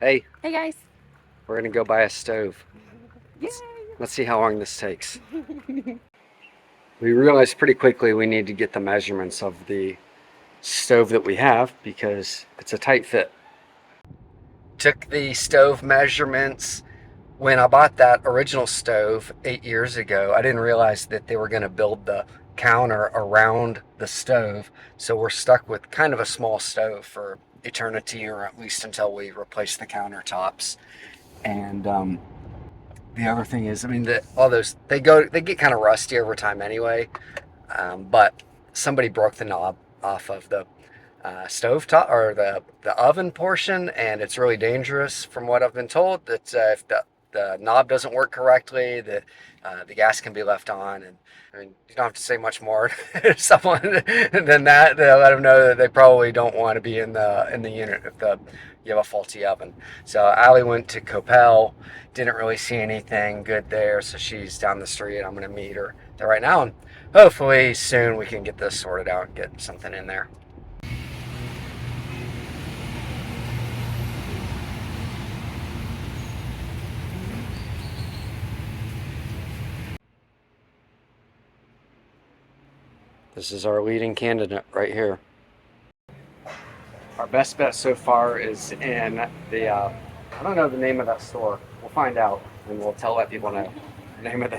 Hey, Hey guys. we're gonna go buy a stove. Yay! Let's see how long this takes. We realized pretty quickly we need to get the measurements of the stove that we have because it's a tight fit. Took the stove measurements when I bought that original stove 8 years ago. I didn't realize that they were going to build the counter around the stove, so we're stuck with kind of a small stove for eternity, or at least until we replace the countertops. And the other thing is, I mean, all those they get kind of rusty over time anyway. But somebody broke the knob off of the stove top or the oven portion, and it's really dangerous from what I've been told. That if the knob doesn't work correctly, the gas can be left on, and I mean, you don't have to say much more to someone than that to let them know that they probably don't want to be in the unit if you have a faulty oven. So Allie went to Coppel, didn't really see anything good there, so she's down the street. I'm going to meet her there right now, and hopefully soon we can get this sorted out and get something in there. This is our leading candidate right here. Our best bet so far is in I don't know the name of that store. We'll find out and we'll let people know the name of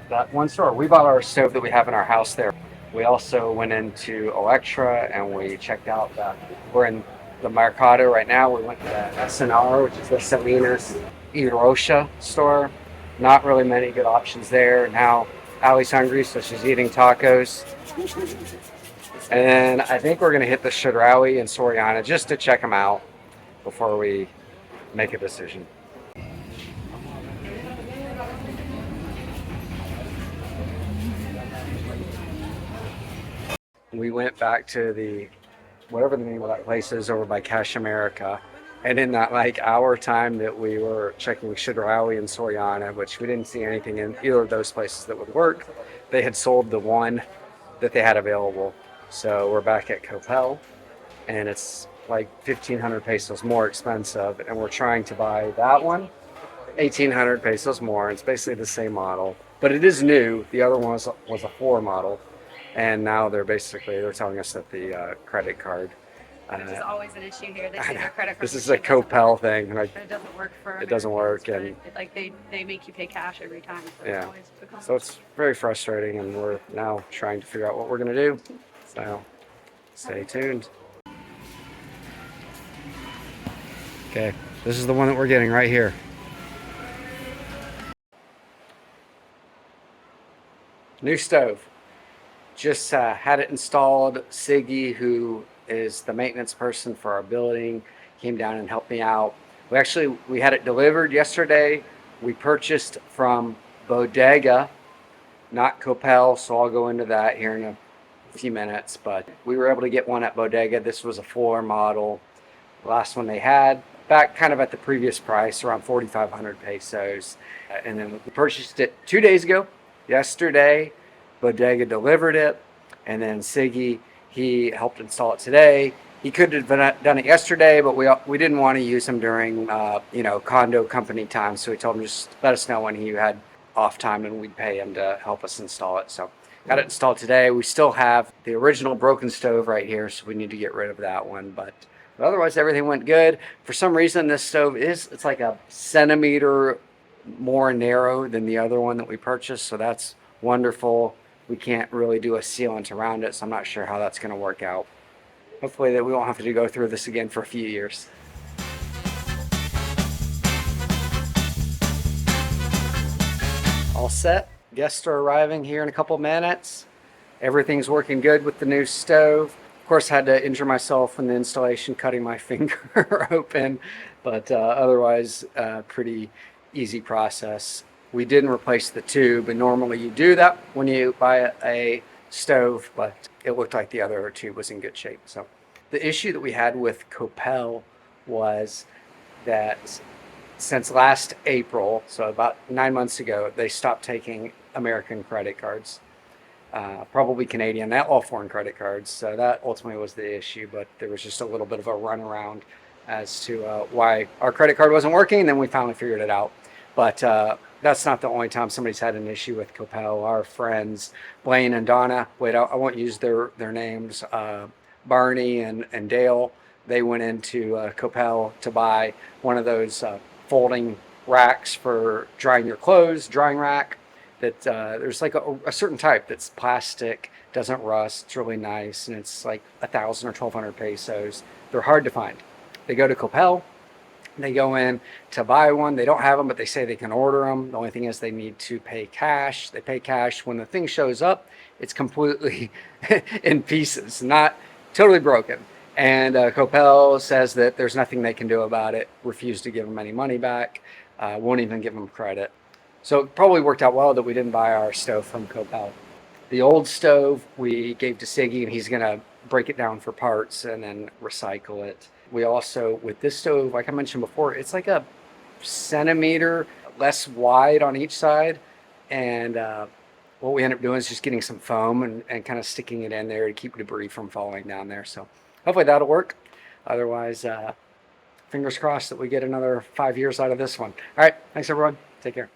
that one store. We bought our stove that we have in our house there. We also went into Electra and we checked out that we're in the Mercado right now. We went to the SNR, which is the Salinas Irosha store. Not really many good options there. Now Allie's hungry, so she's eating tacos. And then I think we're going to hit the Chedraui and Soriana just to check them out before we make a decision. We went back to whatever the name of that place is over by Cash America. And in that like hour time that we were checking Chedraui and Soriana, which we didn't see anything in either of those places that would work, they had sold the one that they had available. So we're back at Coppel, and it's like 1,500 pesos more expensive, and we're trying to buy that one 1,800 pesos more. It's basically the same model, but it is new. The other one was a floor model, and now they're telling us that the credit card. Which is always an issue here. They say their credit card This is a machine doesn't work. Coppel thing. Like, It doesn't work for it doesn't Americans, work, but and like they make you pay cash every time. So it's yeah, always becomes so it's very frustrating, and we're now trying to figure out what we're gonna do. So stay tuned. Okay, this is the one that we're getting right here. New stove. Just had it installed. Siggy, who is the maintenance person for our building, came down and helped me out. We had it delivered yesterday. We purchased from Bodega, not Coppel, so I'll go into that here in a few minutes. But we were able to get one at Bodega. This was a floor model. The last one they had, back kind of at the previous price, around 4,500 pesos. And then we purchased it 2 days ago. Yesterday, Bodega delivered it, and then Siggy, he helped install it today. He could have done it yesterday, but we didn't want to use him during condo company time, so we told him just let us know when he had off time, and we'd pay him to help us install it. So got it installed today. We still have the original broken stove right here, so we need to get rid of that one, but otherwise everything went good. For some reason, this stove it's like a centimeter more narrow than the other one that we purchased, so that's wonderful. We can't really do a sealant around it, so I'm not sure how that's going to work out. Hopefully that we won't have to go through this again for a few years. All set. Guests are arriving here in a couple minutes. Everything's working good with the new stove. Of course, I had to injure myself in the installation, cutting my finger open, but otherwise, pretty easy process. We didn't replace the tube, and normally you do that when you buy a stove, but it looked like the other tube was in good shape. So the issue that we had with Coppel was that since last April, so about 9 months ago, they stopped taking American credit cards, probably Canadian, not all foreign credit cards. So that ultimately was the issue, but there was just a little bit of a runaround as to why our credit card wasn't working. And then we finally figured it out. But that's not the only time somebody's had an issue with Coppel. Our friends, Blaine and Donna, I won't use their names, Barney and Dale, they went into Coppel to buy one of those folding racks for drying your clothes, drying rack. That there's like a certain type that's plastic, doesn't rust, it's really nice, and it's like 1,000 or 1,200 pesos. They're hard to find. They go to Coppel, they go in to buy one. They don't have them, but they say they can order them. The only thing is they need to pay cash. They pay cash. When the thing shows up, it's completely in pieces, not totally broken. And Coppel says that there's nothing they can do about it, refuse to give them any money back, won't even give them credit. So it probably worked out well that we didn't buy our stove from Coppel. The old stove we gave to Siggy, and he's going to break it down for parts and then recycle it. We also, with this stove, like I mentioned before, it's like a centimeter less wide on each side. And what we end up doing is just getting some foam and kind of sticking it in there to keep debris from falling down there. So hopefully that'll work. Otherwise, fingers crossed that we get another 5 years out of this one. All right. Thanks, everyone. Take care.